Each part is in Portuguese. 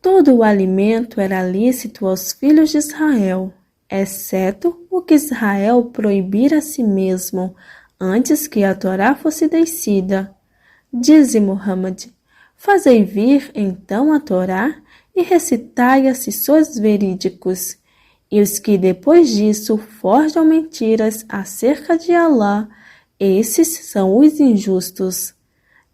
Todo o alimento era lícito aos filhos de Israel, exceto o que Israel proibira a si mesmo, antes que a Torá fosse descida. Dize Muhammad: fazei vir então a Torá e recitai-a se sois verídicos. E os que depois disso forjam mentiras acerca de Alá, esses são os injustos.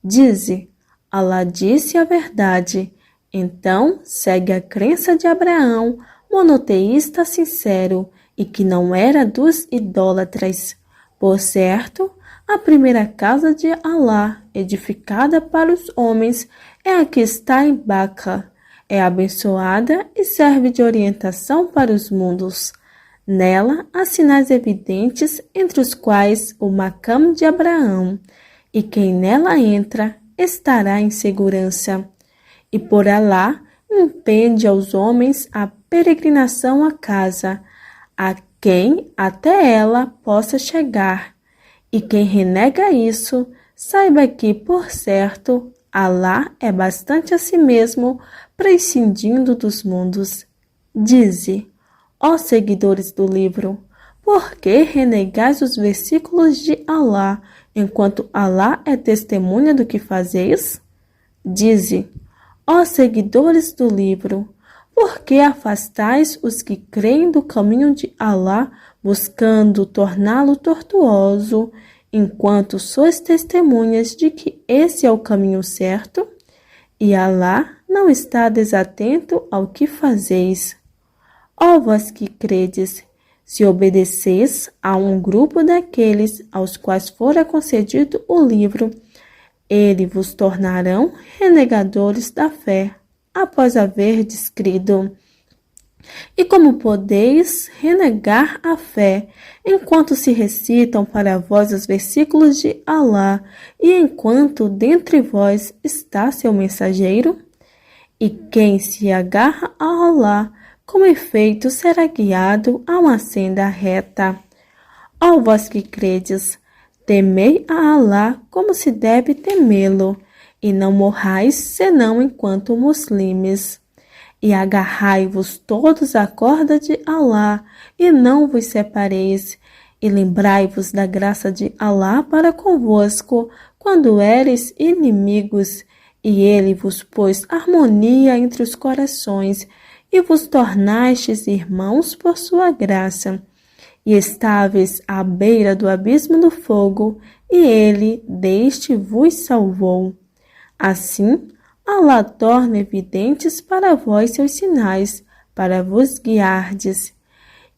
Dize: Alá disse a verdade. Então segue a crença de Abraão, monoteísta sincero, e que não era dos idólatras. Por certo, a primeira casa de Alá, edificada para os homens, é a que está em Baca. É abençoada e serve de orientação para os mundos. Nela há sinais evidentes, entre os quais o Macam de Abraão, e quem nela entra estará em segurança. E por Alá impede aos homens a peregrinação à casa, a quem até ela possa chegar. E quem renega isso, saiba que, por certo, Alá é bastante a si mesmo, prescindindo dos mundos. Dize: ó seguidores do livro, por que renegais os versículos de Alá, enquanto Alá é testemunha do que fazeis? Dize: ó seguidores do livro, por que afastais os que creem do caminho de Alá, buscando torná-lo tortuoso, enquanto sois testemunhas de que esse é o caminho certo? E Alá não está desatento ao que fazeis. Ó vós que credes, se obedeceis a um grupo daqueles aos quais fora concedido o livro, eles vos tornarão renegadores da fé, após haver descrido. E como podeis renegar a fé, enquanto se recitam para vós os versículos de Alá, e enquanto dentre vós está seu mensageiro? E quem se agarra a Alá, com efeito será guiado a uma senda reta. Ó vós que credes, temei a Alá como se deve temê-lo, e não morrais senão enquanto muslimes. E agarrai-vos todos à corda de Alá, e não vos separeis, e lembrai-vos da graça de Alá para convosco, quando éreis inimigos, e ele vos pôs harmonia entre os corações, e vos tornastes irmãos por sua graça. E estáveis à beira do abismo do fogo, e ele deste vos salvou. Assim, Alá torna evidentes para vós seus sinais, para vos guiardes,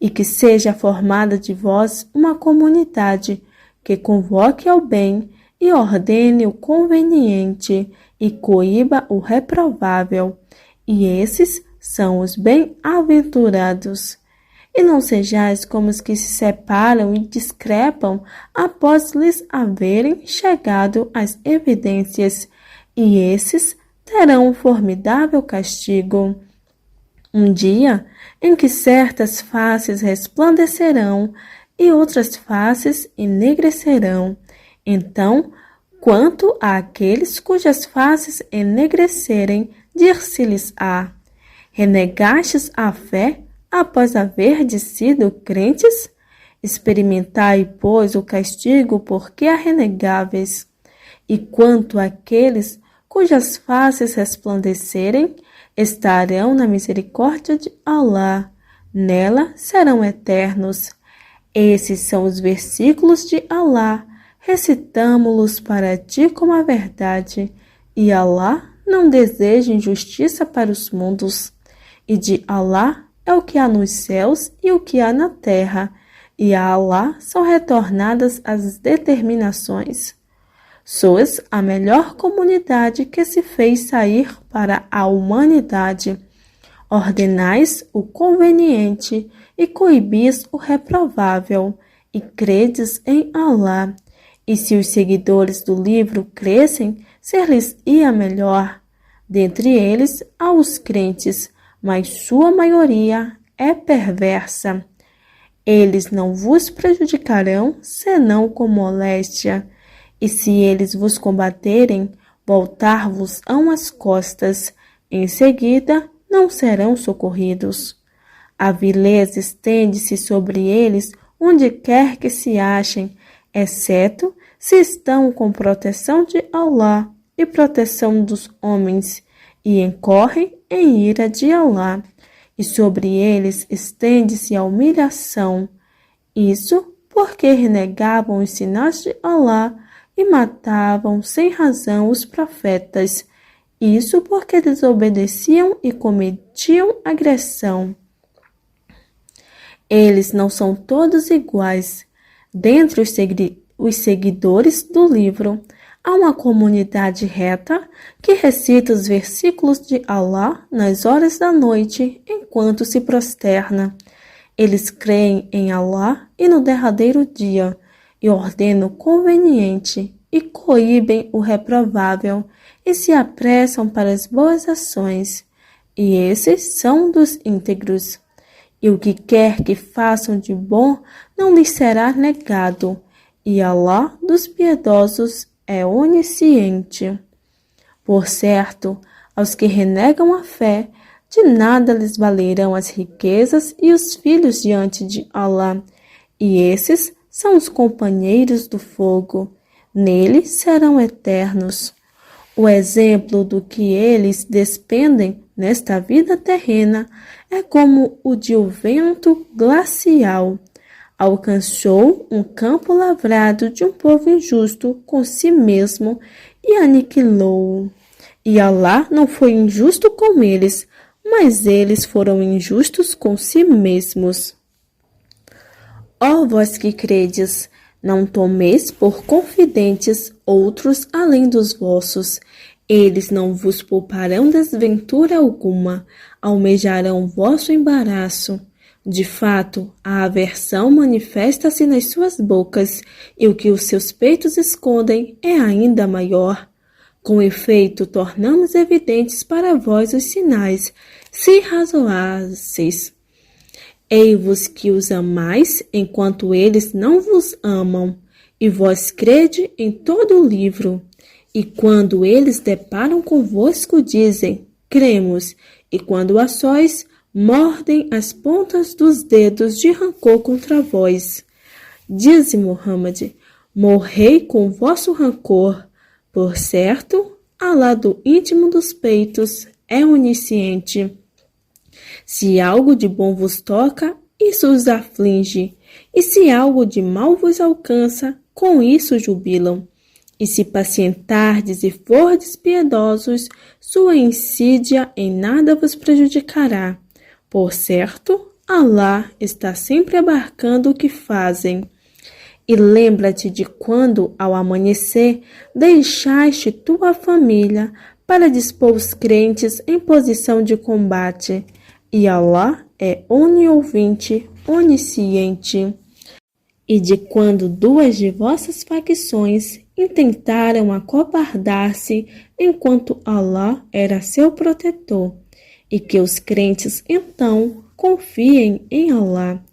e que seja formada de vós uma comunidade que convoque ao bem e ordene o conveniente e coíba o reprovável, e esses são os bem-aventurados. E não sejais como os que se separam e discrepam após lhes haverem chegado as evidências, e esses terão um formidável castigo. Um dia em que certas faces resplandecerão e outras faces enegrecerão. Então, quanto àqueles cujas faces enegrecerem, dir-se-lhes-á: renegastes a fé após haverdes sido crentes? Experimentai, pois, o castigo porque a renegáveis. E quanto àqueles cujas faces resplandecerem, estarão na misericórdia de Alá, nela serão eternos. Esses são os versículos de Alá, recitamo-los para ti como a verdade, e Alá não deseja injustiça para os mundos, e de Alá é o que há nos céus e o que há na terra, e a Alá são retornadas as determinações. Sois a melhor comunidade que se fez sair para a humanidade. Ordenais o conveniente e coibis o reprovável, e credes em Alá. E se os seguidores do livro crescem, ser-lhes-ia melhor. Dentre eles há os crentes, mas sua maioria é perversa. Eles não vos prejudicarão, senão com moléstia. E se eles vos combaterem, voltar-vos-ão as costas. Em seguida, não serão socorridos. A vileza estende-se sobre eles onde quer que se achem, exceto se estão com proteção de Allah e proteção dos homens, e incorrem em ira de Allah, e sobre eles estende-se a humilhação. Isso porque renegavam os sinais de Allah e matavam sem razão os profetas. Isso porque desobedeciam e cometiam agressão. Eles não são todos iguais. Dentre os seguidores do livro, há uma comunidade reta que recita os versículos de Allah nas horas da noite enquanto se prosterna. Eles creem em Allah e no derradeiro dia, e ordenam o conveniente, e coíbem o reprovável, e se apressam para as boas ações. E esses são dos íntegros. E o que quer que façam de bom não lhes será negado, e Allah dos piedosos é onisciente. Por certo, aos que renegam a fé, de nada lhes valerão as riquezas e os filhos diante de Allah, e esses são os companheiros do fogo, nele serão eternos. O exemplo do que eles despendem nesta vida terrena é como o de um vento glacial. Alcançou um campo lavrado de um povo injusto com si mesmo e aniquilou-o. E Allah não foi injusto com eles, mas eles foram injustos com si mesmos. Ó vós que credes, não tomeis por confidentes outros além dos vossos. Eles não vos pouparão desventura alguma, almejarão vosso embaraço. De fato, a aversão manifesta-se nas suas bocas, e o que os seus peitos escondem é ainda maior. Com efeito, tornamos evidentes para vós os sinais, se razoasseis. Ei-vos que os amais, enquanto eles não vos amam, e vós crede em todo o livro. E quando eles deparam convosco, dizem, cremos, e quando a sós, mordem as pontas dos dedos de rancor contra vós. Dize Muhammad, morrei com vosso rancor. Por certo, Allah do íntimo dos peitos é onisciente. Se algo de bom vos toca, isso os aflige, e se algo de mal vos alcança, com isso jubilam. E se pacientardes e fordes piedosos, sua insídia em nada vos prejudicará. Por certo, Allah está sempre abarcando o que fazem. E lembra-te de quando, ao amanhecer, deixaste tua família para dispor os crentes em posição de combate. E Allah é oniovinte, onisciente. E de quando duas de vossas facções intentaram acovardar-se enquanto Allah era seu protetor, e que os crentes então confiem em Allah.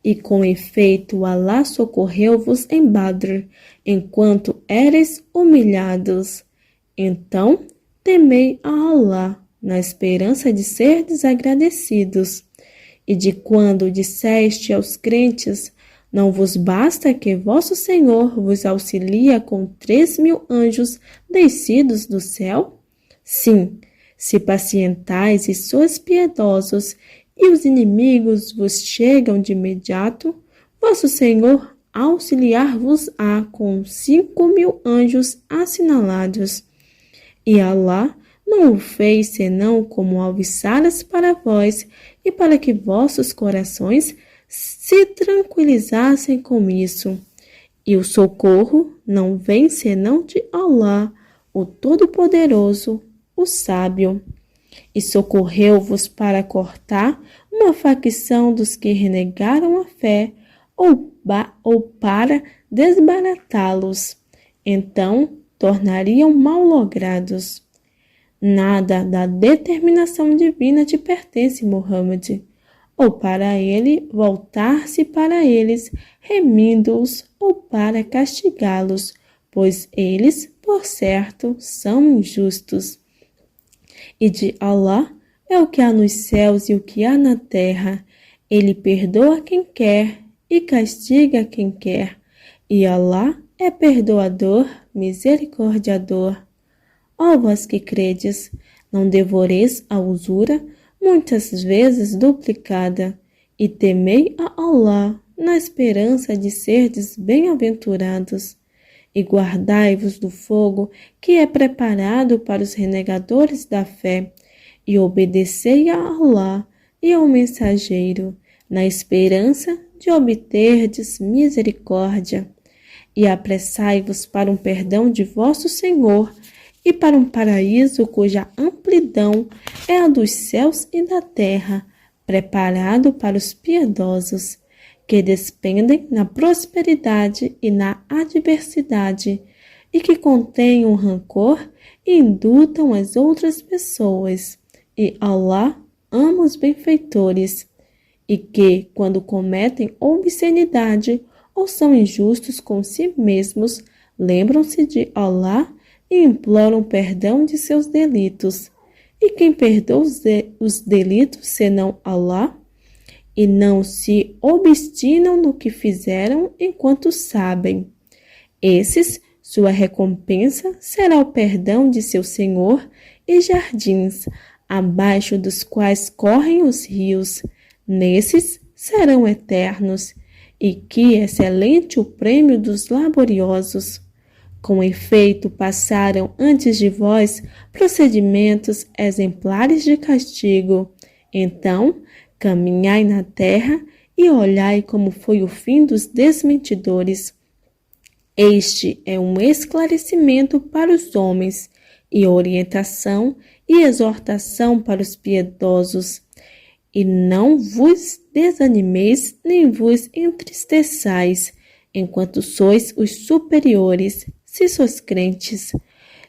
E com efeito Allah socorreu-vos em Badr, enquanto éreis humilhados. Então temei a Allah, na esperança de ser desagradecidos. E de quando disseste aos crentes, não vos basta que vosso Senhor vos auxilia com 3.000 anjos descidos do céu? Sim, se pacientais e sois piedosos, e os inimigos vos chegam de imediato, vosso Senhor auxiliar-vos-á com 5.000 anjos assinalados. E Allah não o fez senão como alviçaras para vós e para que vossos corações se tranquilizassem com isso. E o socorro não vem senão de Allah, o Todo-Poderoso, o Sábio. E socorreu-vos para cortar uma facção dos que renegaram a fé ou para desbaratá-los. Então tornariam mal-logrados. Nada da determinação divina te pertence, Muhammad, ou para ele voltar-se para eles, remindo-os, ou para castigá-los, pois eles, por certo, são injustos. E de Allah é o que há nos céus e o que há na terra. Ele perdoa quem quer e castiga quem quer. E Alá é perdoador, misericordiador. Ó vós que credes, não devoreis a usura, muitas vezes duplicada, e temei a Alá, na esperança de serdes bem-aventurados. E guardai-vos do fogo que é preparado para os renegadores da fé, e obedecei a Alá e ao mensageiro, na esperança de obterdes misericórdia. E apressai-vos para um perdão de vosso Senhor, e para um paraíso cuja amplidão é a dos céus e da terra, preparado para os piedosos, que despendem na prosperidade e na adversidade, e que contêm o rancor e indutam as outras pessoas. E Alá ama os benfeitores, e que, quando cometem obscenidade ou são injustos com si mesmos, lembram-se de Alá e imploram perdão de seus delitos. E quem perdoa os delitos senão Alá? E não se obstinam no que fizeram enquanto sabem. Esses, sua recompensa será o perdão de seu Senhor e jardins, abaixo dos quais correm os rios. Nesses serão eternos. E que excelente o prêmio dos laboriosos! Com efeito, passaram antes de vós procedimentos exemplares de castigo. Então, caminhai na terra e olhai como foi o fim dos desmentidores. Este é um esclarecimento para os homens, e orientação e exortação para os piedosos. E não vos desanimeis, nem vos entristeçais, enquanto sois os superiores, se sois crentes.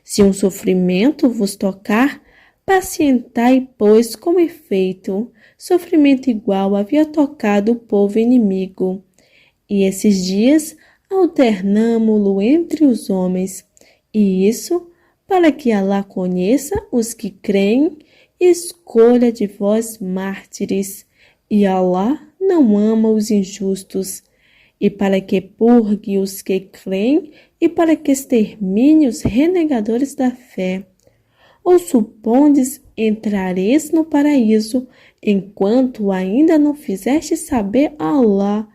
Se um sofrimento vos tocar, pacientai, pois, com efeito, sofrimento igual havia tocado o povo inimigo. E esses dias alternamo-lo entre os homens, e isso para que Alá conheça os que creem e escolha de vós mártires, e Alá não ama os injustos, e para que purgue os que creem e para que extermine os renegadores da fé. Ou supondes entrareis no paraíso, enquanto ainda não fizeste saber a Alá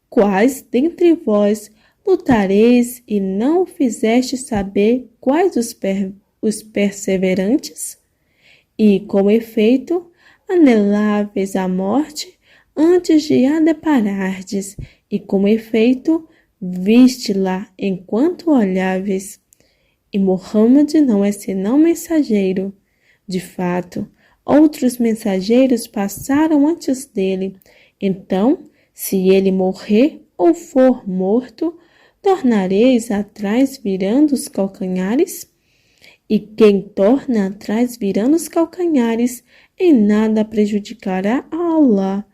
quais dentre vós lutareis e não fizeste saber quais os perseverantes? E, com efeito, aneláveis à morte antes de a deparardes, e com efeito, viste-la enquanto olháveis. E Muhammad não é senão mensageiro. De fato, outros mensageiros passaram antes dele. Então, se ele morrer ou for morto, tornareis atrás virando os calcanhares? E quem torna atrás virando os calcanhares, em nada prejudicará a Alá,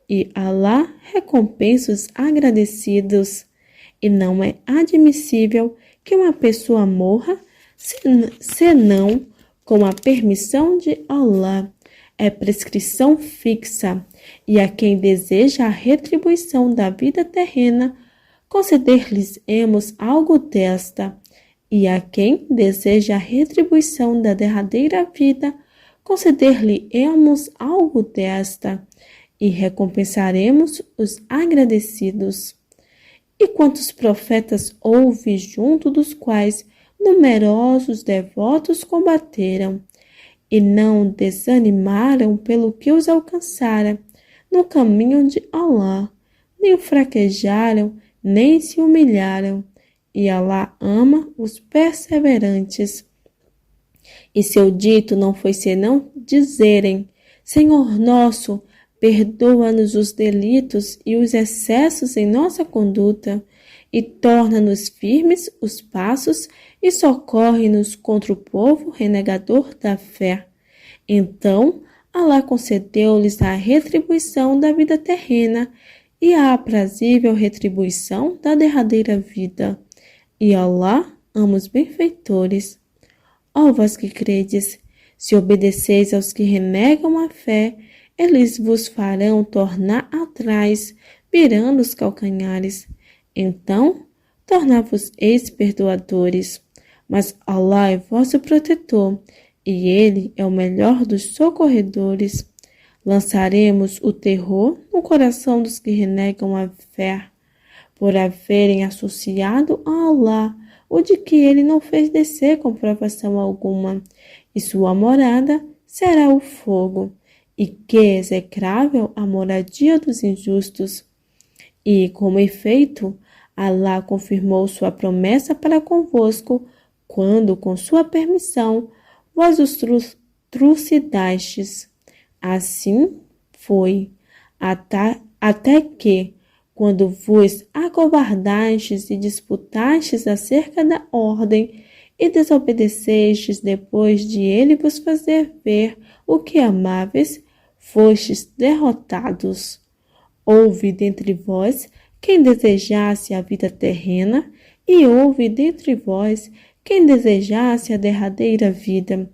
e Alá recompensa os agradecidos. E não é admissível que uma pessoa morra senão com a permissão de Alá. É prescrição fixa, e a quem deseja a retribuição da vida terrena, conceder-lhes-emos algo desta, e a quem deseja a retribuição da derradeira vida, conceder-lhe-emos algo desta, e recompensaremos os agradecidos. E quantos profetas houve, junto dos quais numerosos devotos combateram, e não desanimaram pelo que os alcançara no caminho de Alá, nem fraquejaram, nem se humilharam, e Alá ama os perseverantes. E seu dito não foi senão dizerem: Senhor nosso, perdoa-nos os delitos e os excessos em nossa conduta, e torna-nos firmes os passos e socorre-nos contra o povo renegador da fé. Então, Alá concedeu-lhes a retribuição da vida terrena e a aprazível retribuição da derradeira vida. E Alá ama os benfeitores. Ó vós que credes, Se obedeceis aos que renegam a fé, eles vos farão tornar atrás, virando os calcanhares. Então, tornar-vos-eis perdoadores. Mas Allah é vosso protetor, e Ele é o melhor dos socorredores. Lançaremos o terror no coração dos que renegam a fé, por haverem associado a Allah o de que Ele não fez descer com provação alguma, e sua morada será o fogo, e que execrável a moradia dos injustos. E, como efeito, Allah confirmou sua promessa para convosco, quando, com sua permissão, vós os trucidastes. Assim foi, até que, quando vos acovardastes e disputastes acerca da ordem, e desobedecestes depois de ele vos fazer ver o que amáveis, fostes derrotados. Houve dentre vós quem desejasse a vida terrena, e houve dentre vós quem desejasse a derradeira vida.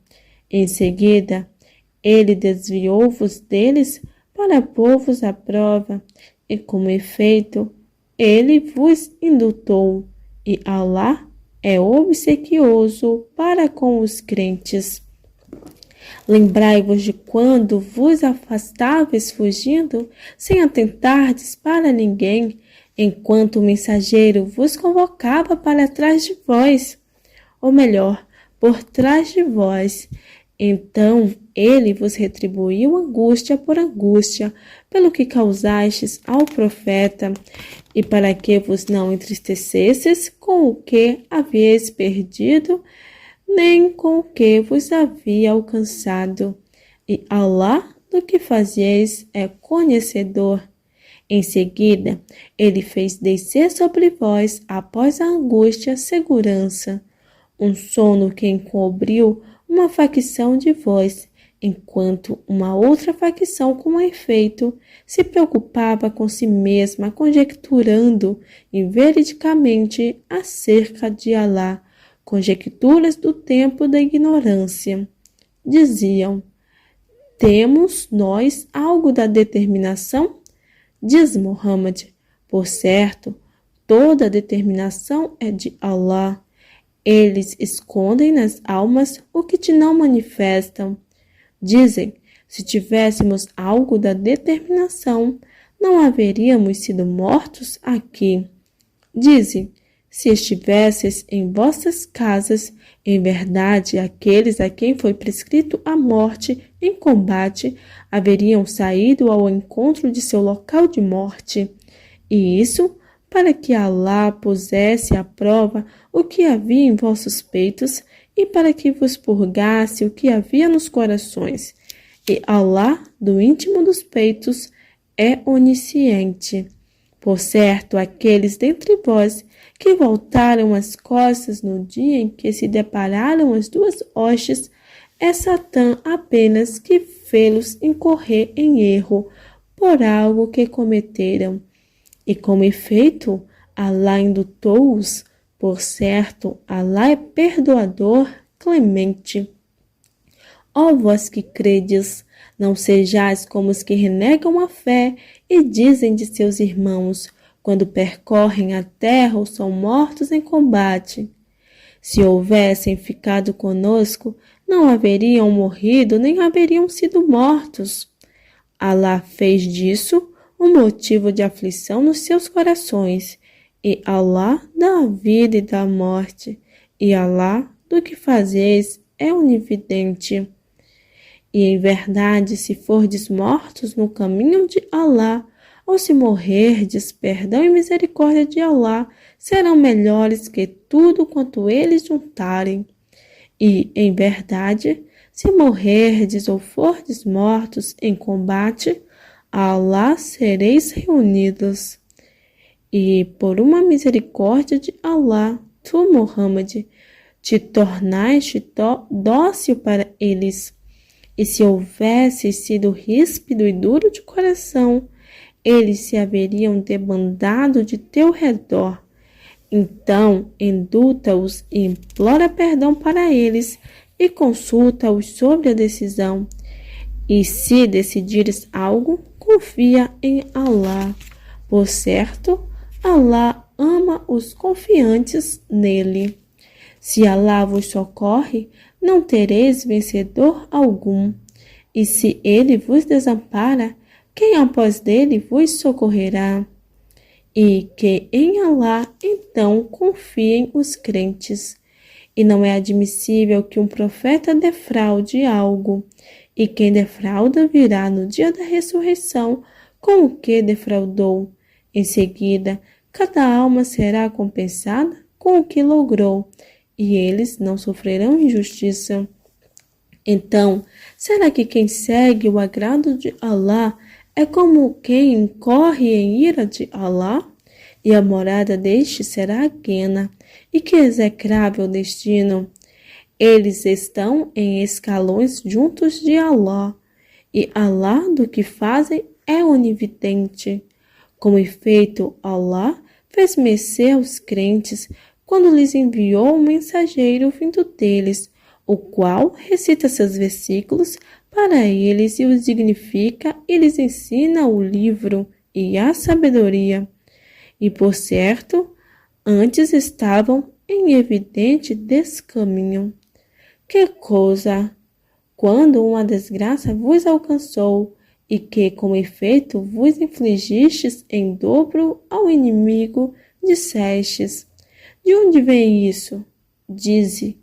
Em seguida, ele desviou-vos deles para pôr-vos à prova, e como efeito, ele vos indutou, e Allah é obsequioso para com os crentes. Lembrai-vos de quando vos afastáveis fugindo, sem atentardes para ninguém, enquanto o mensageiro vos convocava para trás de vós, ou melhor, por trás de vós. Então ele vos retribuiu angústia por angústia, pelo que causastes ao profeta, e para que vos não entristecesses com o que havíeis perdido, nem com o que vos havia alcançado. E Allah do que fazieis é conhecedor. Em seguida, ele fez descer sobre vós, após a angústia, segurança, um sono que encobriu uma facção de vós, enquanto uma outra facção, com efeito, se preocupava com si mesma, conjecturando inveridicamente acerca de Allah, conjecturas do tempo da ignorância. Diziam: temos nós algo da determinação? Diz Muhammad: por certo, toda a determinação é de Allah. Eles escondem nas almas o que te não manifestam. Dizem: se tivéssemos algo da determinação, não haveríamos sido mortos aqui. Dizem: se estivesseis em vossas casas, em verdade, aqueles a quem foi prescrito a morte em combate haveriam saído ao encontro de seu local de morte. E isso para que Allah pusesse à prova o que havia em vossos peitos e para que vos purgasse o que havia nos corações. E Allah, do íntimo dos peitos, é onisciente. Por certo, aqueles dentre vós que voltaram as costas no dia em que se depararam as duas hostes, é Satã apenas que fê-los incorrer em erro por algo que cometeram. E como efeito, Allah indutou-os. Por certo, Allah é perdoador, clemente. Ó vós que credes, não sejais como os que renegam a fé e dizem de seus irmãos, quando percorrem a terra ou são mortos em combate: se houvessem ficado conosco, não haveriam morrido nem haveriam sido mortos. Allah fez disso um motivo de aflição nos seus corações, e Allah dá a vida e dá a morte, e Allah do que fazeis é onividente. E em verdade, se fordes mortos no caminho de Allah, ou se morrerdes, perdão e misericórdia de Allah serão melhores que tudo quanto eles juntarem. E, em verdade, se morrerdes ou fordes mortos em combate, a Allah sereis reunidos. E, por uma misericórdia de Allah, tu, Muhammad, te tornaste dócil para eles. E se houvesses sido ríspido e duro de coração, eles se haveriam debandado de teu redor. Então, induta-os e implora perdão para eles, e consulta-os sobre a decisão. E se decidires algo, confia em Allah. Por certo, Allah ama os confiantes nele. Se Allah vos socorre, não tereis vencedor algum. E se ele vos desampara, quem após dele vos socorrerá? E que em Allah então confiem os crentes. E não é admissível que um profeta defraude algo, e quem defrauda virá no dia da ressurreição com o que defraudou. Em seguida, cada alma será compensada com o que logrou, e eles não sofrerão injustiça. Então, será que quem segue o agrado de Allah é como quem incorre em ira de Allah? E a morada deste será Guena, e que execrável destino! Eles estão em escalões juntos de Allah, e Allah do que fazem é onividente. Com efeito, Allah fez mercê aos crentes quando lhes enviou um mensageiro vindo deles, o qual recita seus versículos para eles e os dignifica e lhes ensina o livro e a sabedoria. E por certo, antes estavam em evidente descaminho. Que coisa! Quando uma desgraça vos alcançou, e que, com efeito, vos infligistes em dobro ao inimigo, dissestes: de onde vem isso? Dize: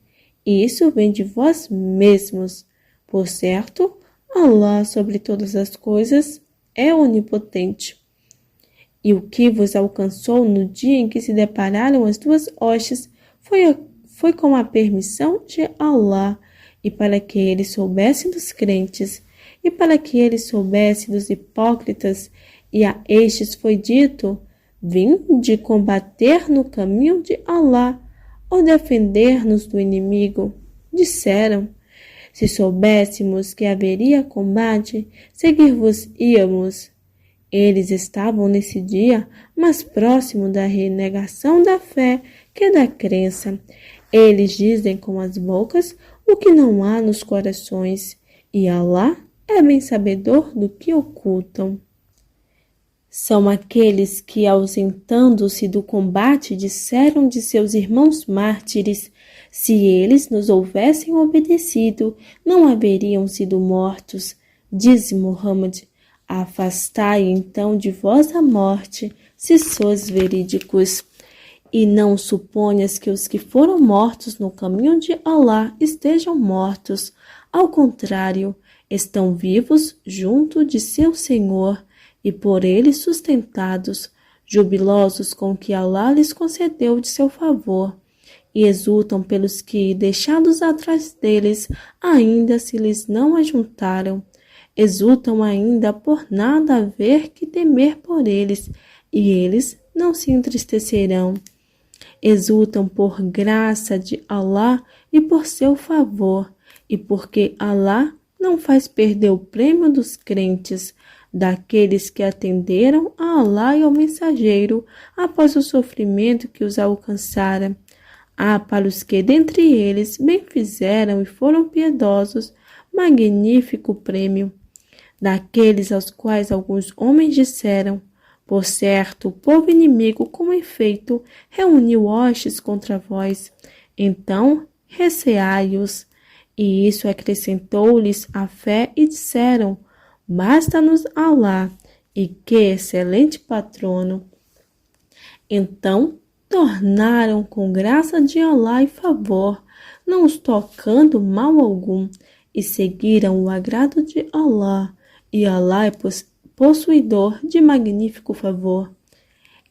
isso vem de vós mesmos. Por certo, Allah sobre todas as coisas é onipotente. E o que vos alcançou no dia em que se depararam as duas hostes foi com a permissão de Allah, e para que ele soubesse dos crentes, e para que ele soubesse dos hipócritas, e a estes foi dito: vim de combater no caminho de Allah, ou defender-nos do inimigo. Disseram: se soubéssemos que haveria combate, seguir-vos-íamos. Eles estavam nesse dia mais próximo da renegação da fé que da crença. Eles dizem com as bocas o que não há nos corações, e Allah é bem sabedor do que ocultam. São aqueles que, ausentando-se do combate, disseram de seus irmãos mártires: se eles nos houvessem obedecido, não haveriam sido mortos. Diz Muhammad: afastai então de vós a morte, se sois verídicos. E não suponhas que os que foram mortos no caminho de Allah estejam mortos. Ao contrário, estão vivos junto de seu Senhor e por ele sustentados, jubilosos com o que Allah lhes concedeu de seu favor, e exultam pelos que, deixados atrás deles, ainda se lhes não ajuntaram. Exultam ainda por nada haver que temer por eles, e eles não se entristecerão. Exultam por graça de Allah e por seu favor, e porque Allah não faz perder o prêmio dos crentes, daqueles que atenderam a Allah e ao mensageiro após o sofrimento que os alcançara. Há para os que dentre eles bem fizeram e foram piedosos, magnífico prêmio. Daqueles aos quais alguns homens disseram: por certo, o povo inimigo, com efeito, reuniu hostes contra vós. Então, receai-os. E isso acrescentou-lhes a fé e disseram: basta-nos Allah, e que excelente patrono. Então, tornaram com graça de Allah e favor, não os tocando mal algum, e seguiram o agrado de Allah, e Allah é possuidor de magnífico favor.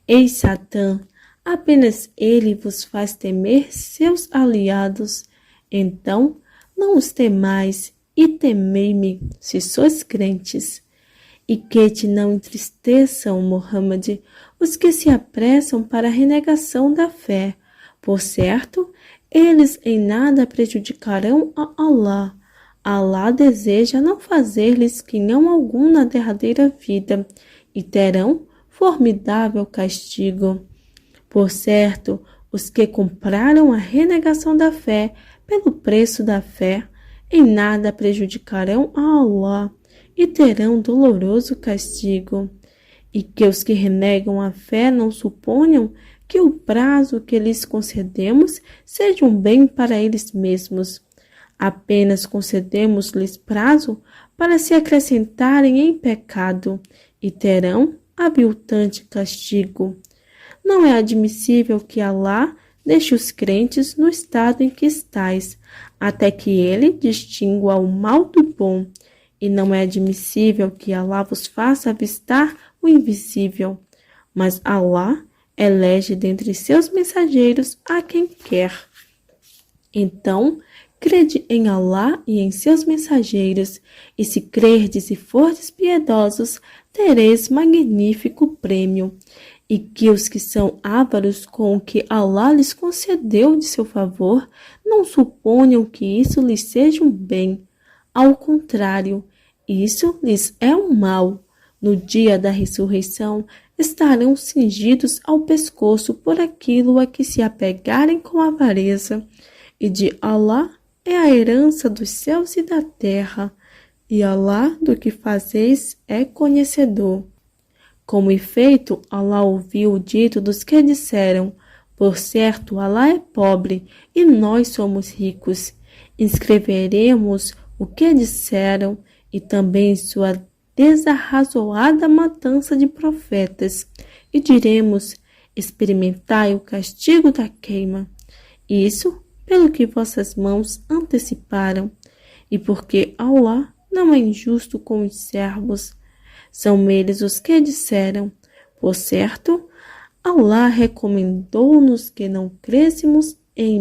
Ei, Satã, apenas ele vos faz temer seus aliados. Então, não os temais, e temei-me, se sois crentes. E que te não entristeçam, Muhammad, os que se apressam para a renegação da fé. Por certo, eles em nada prejudicarão a Allah. Allah deseja não fazer-lhes quinhão algum na derradeira vida, e terão formidável castigo. Por certo, os que compraram a renegação da fé pelo preço da fé, em nada prejudicarão a Allah e terão doloroso castigo. E que os que renegam a fé não suponham que o prazo que lhes concedemos seja um bem para eles mesmos. Apenas concedemos-lhes prazo para se acrescentarem em pecado e terão aviltante castigo. Não é admissível que Allah deixe os crentes no estado em que estais, até que ele distingua o mal do bom, e não é admissível que Allah vos faça avistar o invisível, mas Allah elege dentre seus mensageiros a quem quer. Então, crede em Allah e em seus mensageiros, e se crerdes e fordes piedosos, tereis magnífico prêmio. E que os que são ávaros com o que Allah lhes concedeu de seu favor, não suponham que isso lhes seja um bem. Ao contrário, isso lhes é um mal. No dia da ressurreição, estarão cingidos ao pescoço por aquilo a que se apegarem com avareza. E de Allah é a herança dos céus e da terra, e Allah do que fazeis é conhecedor. Com efeito, Allah ouviu o dito dos que disseram: por certo, Allah é pobre e nós somos ricos. Inscreveremos o que disseram e também sua desarrazoada matança de profetas, e diremos: experimentai o castigo da queima. Isso pelo que vossas mãos anteciparam, e porque Allah não é injusto com os servos. São eles os que disseram: por certo, Allah recomendou-nos que não crêssemos em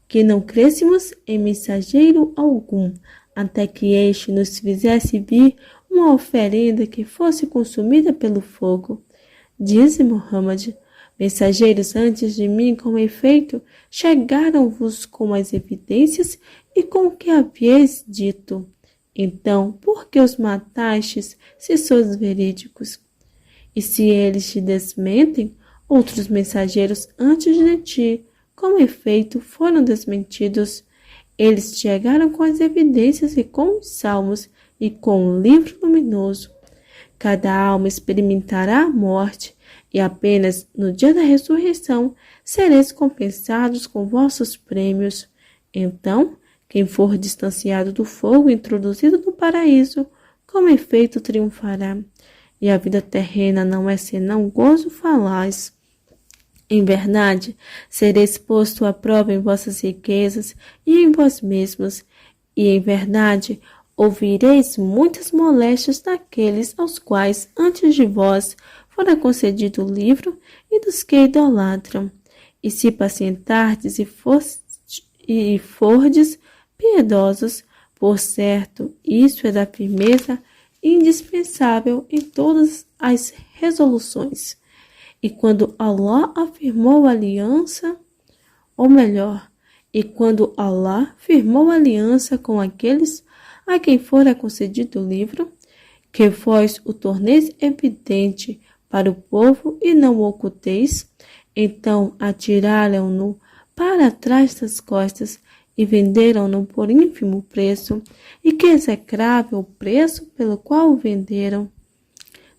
que não crêssemos em mensageiro algum, até que este nos fizesse vir uma oferenda que fosse consumida pelo fogo. Dize Muhammad: mensageiros antes de mim, com efeito, chegaram-vos com as evidências e com o que havíeis dito. Então, por que os matastes, se sois verídicos? E se eles te desmentem, outros mensageiros antes de ti, com efeito, foram desmentidos. Eles chegaram com as evidências e com os salmos e com o livro luminoso. Cada alma experimentará a morte, e apenas no dia da ressurreição sereis compensados com vossos prêmios. Então, quem for distanciado do fogo introduzido no paraíso, com efeito triunfará. E a vida terrena não é senão gozo falaz. Em verdade, sereis posto à prova em vossas riquezas e em vós mesmos, e em verdade ouvireis muitas moléstias daqueles aos quais antes de vós fora concedido o livro e dos que idolatram. E se pacientardes e fordes piedosos, por certo, isso é da firmeza indispensável em todas as resoluções. E quando Allah afirmou a aliança, e quando Allah firmou aliança com aqueles a quem fora concedido o livro, que vós o torneis evidente para o povo e não o oculteis, então atiraram-no para trás das costas e venderam-no por ínfimo preço, e que execrável o preço pelo qual o venderam.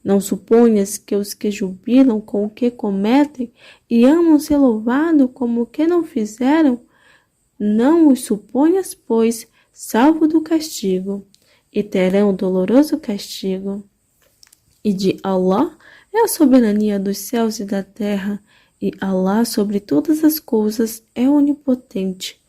Não suponhas que os que jubilam com o que cometem e amam ser louvado como o que não fizeram, não os suponhas, pois, salvo do castigo, e terão doloroso castigo. E de Allah é a soberania dos céus e da terra, e Allah sobre todas as coisas é onipotente.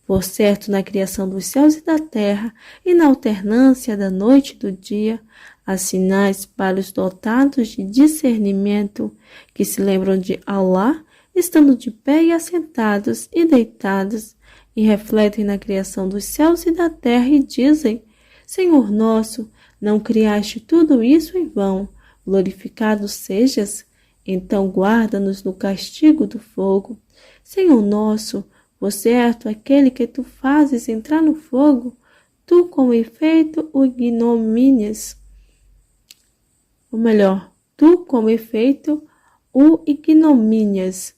Por certo, na criação dos céus e da terra, e na alternância da noite e do dia, há sinais para os dotados de discernimento, que se lembram de Allah, estando de pé e assentados e deitados, e refletem na criação dos céus e da terra, e dizem: Senhor nosso, não criaste tudo isso em vão, glorificado sejas? Então guarda-nos no castigo do fogo. Senhor nosso, por certo, aquele que tu fazes entrar no fogo, tu com efeito o ignomínias. Tu com efeito o ignomínias,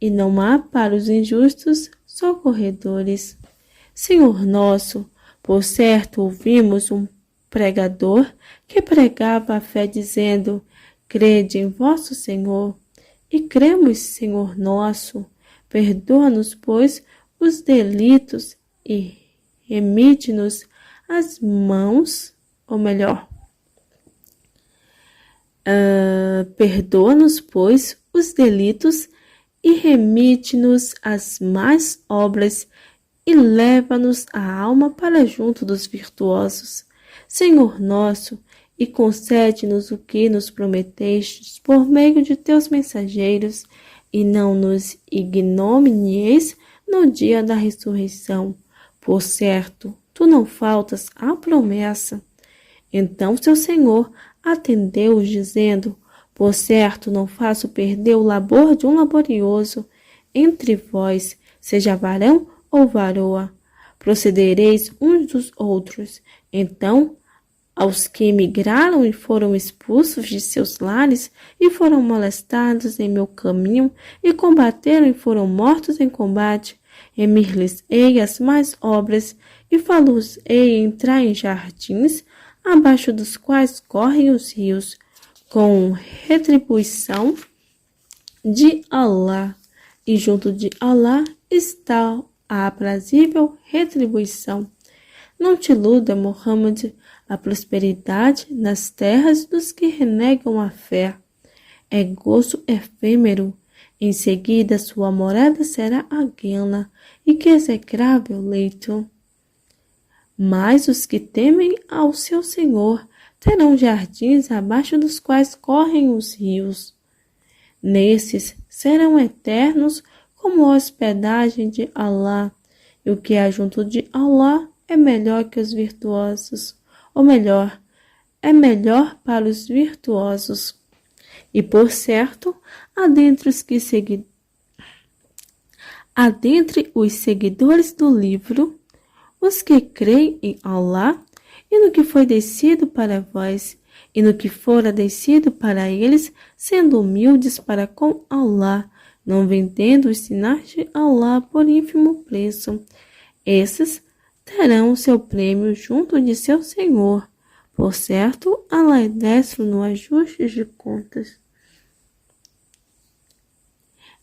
e não há para os injustos socorredores. Senhor nosso, por certo ouvimos um pregador que pregava a fé dizendo: crede em vosso Senhor. E cremos, Senhor nosso. Perdoa-nos, pois, os delitos e remite-nos as mãos, ou melhor, perdoa-nos, pois, os delitos e remite-nos as más obras e leva-nos a alma para junto dos virtuosos. Senhor nosso, e concede-nos o que nos prometestes por meio de teus mensageiros, e não nos ignominieis no dia da ressurreição. Por certo, tu não faltas à promessa. Então seu Senhor atendeu-os, dizendo: por certo, não faço perder o labor de um laborioso entre vós, seja varão ou varoa. Procedereis uns dos outros. Então, aos que emigraram e foram expulsos de seus lares e foram molestados em meu caminho e combateram e foram mortos em combate, emir-lhes-ei as mais obras e fá-los-ei entrar em jardins, abaixo dos quais correm os rios, com retribuição de Alá, e junto de Alá está a aprazível retribuição. Não te iluda, Muhammad, a prosperidade nas terras dos que renegam a fé. É gozo efêmero. Em seguida, sua morada será a guena, e que execrável leito. Mas os que temem ao seu Senhor terão jardins abaixo dos quais correm os rios. Nesses serão eternos como a hospedagem de Alá, e o que há junto de Alá é melhor que os virtuosos, ou melhor, é melhor para os virtuosos. E por certo, há dentre os seguidores do livro, os que creem em Alá e no que foi descido para vós, e no que fora descido para eles, sendo humildes para com Alá, não vendendo os sinais de Alá por ínfimo preço. Esses terão seu prêmio junto de seu Senhor. Por certo, Alá é destro no ajuste de contas.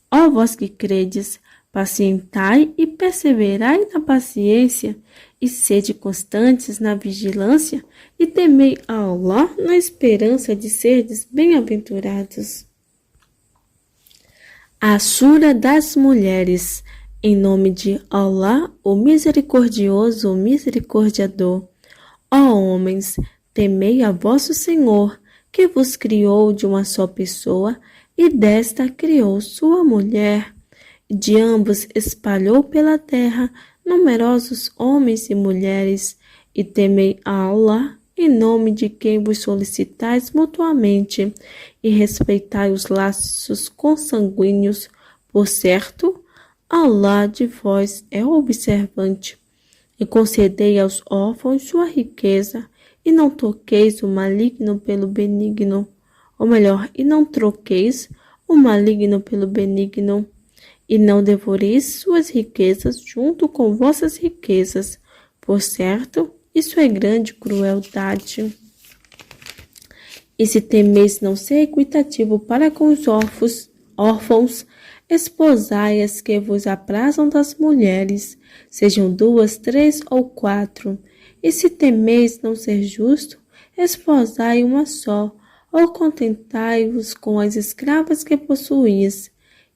Ó vós que credes, pacientai e perseverai na paciência, e sede constantes na vigilância, e temei a Allah na esperança de serdes bem-aventurados. A Sura das Mulheres. Em nome de Allah, o Misericordioso, o Misericordiador. Ó homens, temei a vosso Senhor, que vos criou de uma só pessoa, e desta criou sua mulher. De ambos espalhou pela terra numerosos homens e mulheres, e temei a Allah, em nome de quem vos solicitais mutuamente, e respeitai os laços consanguíneos. Por certo, Allah de vós é observante. E concedei aos órfãos sua riqueza, e não toqueis o maligno pelo benigno, ou melhor, e não troqueis o maligno pelo benigno, e não devoreis suas riquezas junto com vossas riquezas. Por certo, isso é grande crueldade. E se temeis não ser equitativo para com os órfãos, esposai as que vos aprazam das mulheres, sejam 2, 3 ou 4. E se temeis não ser justo, esposai uma só, ou contentai-vos com as escravas que possuís.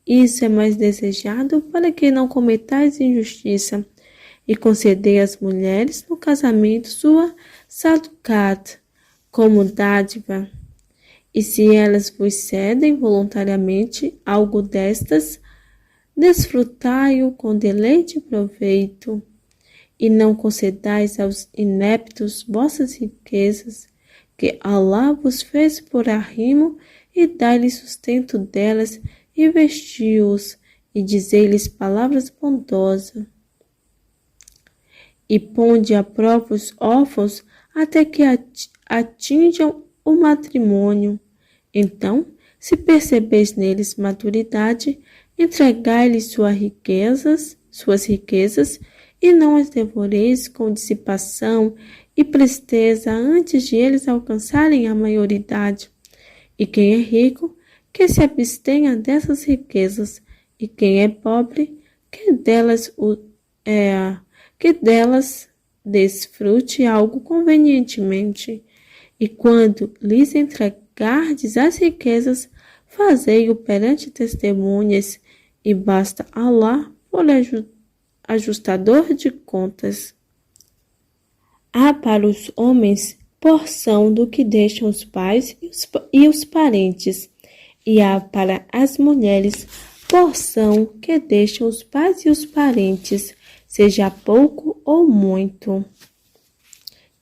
Isso é mais desejado para que não cometais injustiça. E concedei às mulheres no casamento sua saducat, como dádiva. E se elas vos cedem voluntariamente algo destas, desfrutai-o com deleite e proveito. E não concedais aos ineptos vossas riquezas, que Allah vos fez por arrimo, e dai-lhes sustento delas, e vestiu-os, e dizei-lhes palavras bondosas. E ponde a prova os órfãos até que atinjam o matrimônio. Então, se percebeis neles maturidade, entregai-lhes suas riquezas, e não as devoreis com dissipação e presteza antes de eles alcançarem a maioridade. E quem é rico, que se abstenha dessas riquezas, e quem é pobre, que delas desfrute algo convenientemente. E quando lhes entregardes as riquezas, fazei-o perante testemunhas, e basta Allah por ajustador de contas. Há para os homens porção do que deixam os pais e os parentes, e há para as mulheres porção que deixam os pais e os parentes, seja pouco ou muito.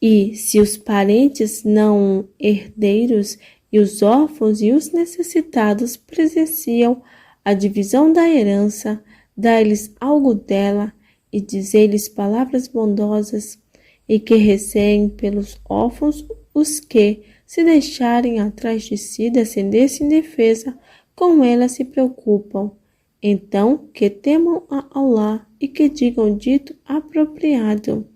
E se os parentes não herdeiros e os órfãos e os necessitados presenciam a divisão da herança, dá-lhes algo dela e dizer-lhes palavras bondosas, e que receiem pelos órfãos os que, se deixarem atrás de si descendência indefesa, com ela se preocupam. Então, que temam a Allah e que digam dito apropriado.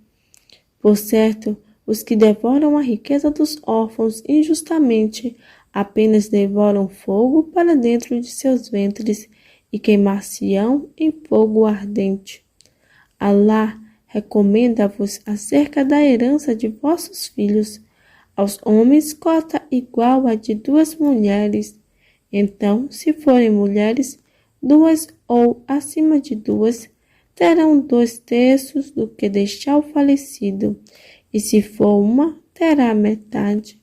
Por certo, os que devoram a riqueza dos órfãos injustamente apenas devoram fogo para dentro de seus ventres e queimar-se-ão em fogo ardente. Allah recomenda-vos acerca da herança de vossos filhos, aos homens cota igual à de 2 mulheres. Então, se forem mulheres, 2 ou acima de 2, terão 2/3 do que deixar o falecido, e se for uma, terá metade.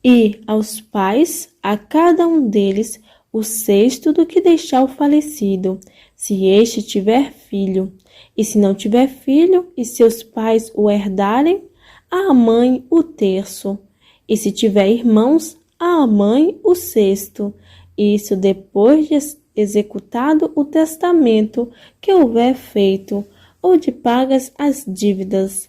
E aos pais, a cada um deles, o 1/6 do que deixar o falecido, se este tiver filho. E se não tiver filho, e seus pais o herdarem, a mãe o 1/3. E se tiver irmãos, a mãe o 1/6. Isso depois de executado o testamento que houver feito, ou de pagas as dívidas.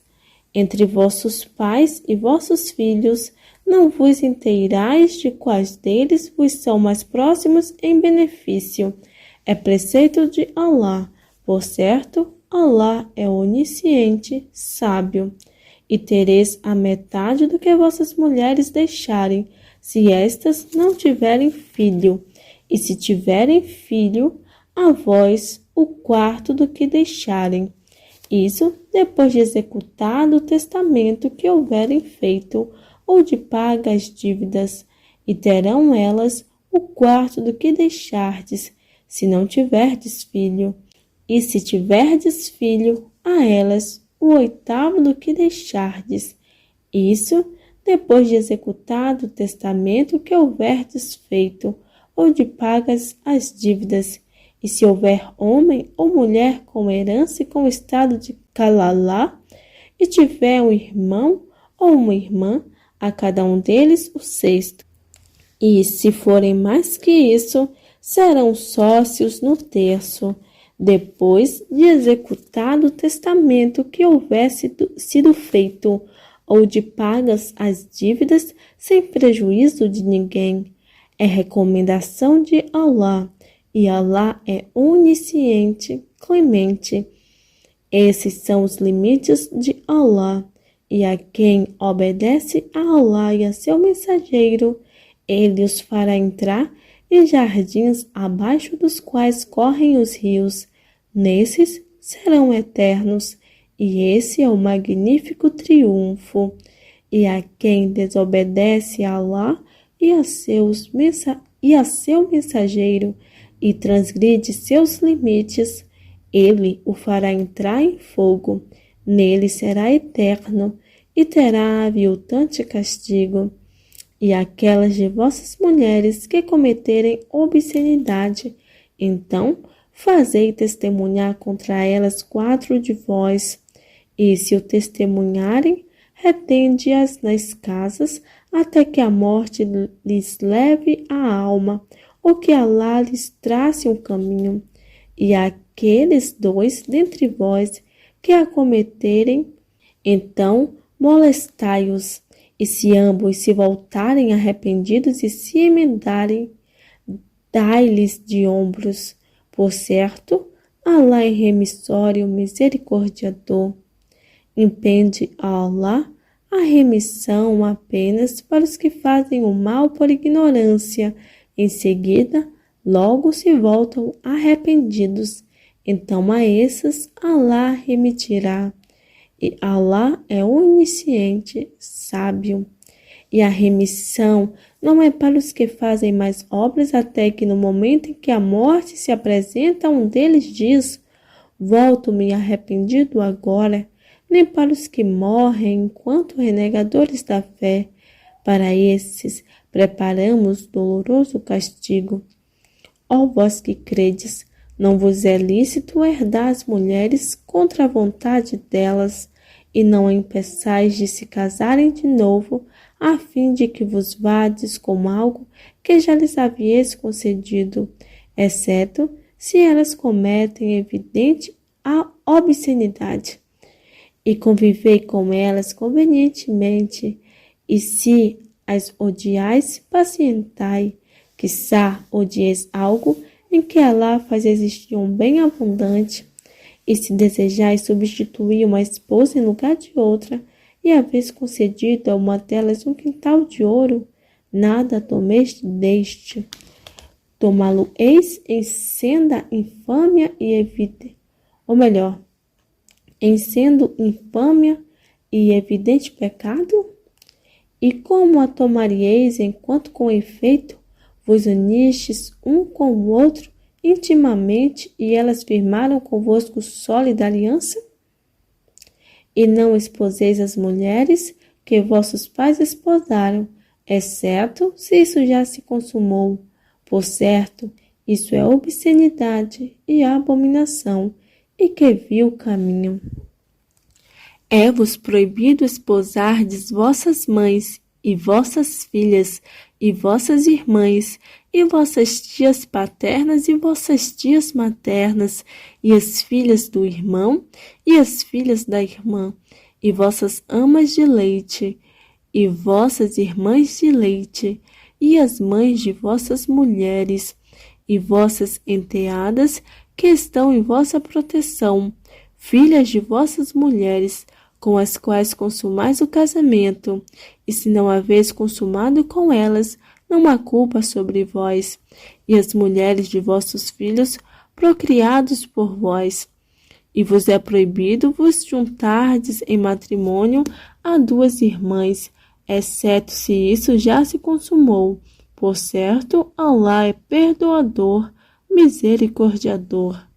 Entre vossos pais e vossos filhos, não vos inteirais de quais deles vos são mais próximos em benefício. É preceito de Allah. Por certo, Allah é onisciente, sábio. E tereis a metade do que vossas mulheres deixarem, se estas não tiverem filho. E se tiverem filho, a vós o 1/4 do que deixarem. Isso depois de executado o testamento que houverem feito, ou de paga as dívidas, e terão elas o 1/4 do que deixardes, se não tiverdes filho. E se tiverdes filho, a elas o 8º do que deixardes. Isso depois de executado o testamento que houverdes feito, ou de pagas as dívidas. E se houver homem ou mulher com herança e com estado de calalá, e tiver um irmão ou uma irmã, a cada um deles o 1/6. E se forem mais que isso, serão sócios no 1/3, depois de executado o testamento que houvesse sido feito, ou de pagas as dívidas, sem prejuízo de ninguém. É recomendação de Allah, e Allah é onisciente, clemente. Esses são os limites de Allah, e a quem obedece a Allah e a seu mensageiro, ele os fará entrar em jardins abaixo dos quais correm os rios. Nesses serão eternos, e esse é o magnífico triunfo. E a quem desobedece a Allah e a seu mensageiro, e transgride seus limites, ele o fará entrar em fogo. Nele será eterno, e terá aviltante castigo. E aquelas de vossas mulheres que cometerem obscenidade, então fazei testemunhar contra elas 4 de vós. E se o testemunharem, retende-as nas casas, até que a morte lhes leve a alma, ou que Allah lhes trace um caminho. E aqueles 2 dentre vós que a cometerem, então molestai-os. E se ambos se voltarem arrependidos e se emendarem, dai-lhes de ombros. Por certo, Alá é remissório, misericordiador. Impende a Alá a remissão apenas para os que fazem o mal por ignorância. Em seguida, logo se voltam arrependidos. Então a esses Alá remitirá. E Alá é onisciente, sábio. E a remissão não é para os que fazem mais obras até que no momento em que a morte se apresenta, um deles diz: volto-me arrependido agora, nem para os que morrem enquanto renegadores da fé. Para esses preparamos doloroso castigo. Ó vós que credes, não vos é lícito herdar as mulheres contra a vontade delas, e não impeçais de se casarem de novo, a fim de que vos vades com algo que já lhes havíeis concedido, exceto se elas cometem evidente a obscenidade. E convivei com elas convenientemente, e se as odiais, pacientai, quiçá odieis algo em que Alá faz existir um bem abundante, e se desejais substituir uma esposa em lugar de outra, e haveis concedido a uma delas um quintal de ouro, nada tomeis deste. Tomá-lo-eis em senda infâmia e evite, ou melhor, em sendo infâmia e evidente pecado? E como a tomaríeis enquanto com efeito vos unistes um com o outro intimamente e elas firmaram convosco sólida aliança? E não esposeis as mulheres que vossos pais esposaram, exceto se isso já se consumou. Por certo, isso é obscenidade e abominação, e que vil caminho. É-vos proibido esposardes vossas mães, e vossas filhas, e vossas irmãs, e vossas tias paternas, e vossas tias maternas, e as filhas do irmão, e as filhas da irmã, e vossas amas de leite, e vossas irmãs de leite, e as mães de vossas mulheres, e vossas enteadas que estão em vossa proteção, filhas de vossas mulheres, com as quais consumais o casamento, e se não haveis consumado com elas, não há culpa sobre vós, e as mulheres de vossos filhos, procriados por vós. E vos é proibido vos juntardes em matrimônio a duas irmãs, exceto se isso já se consumou. Por certo, Alá é perdoador, misericordiador.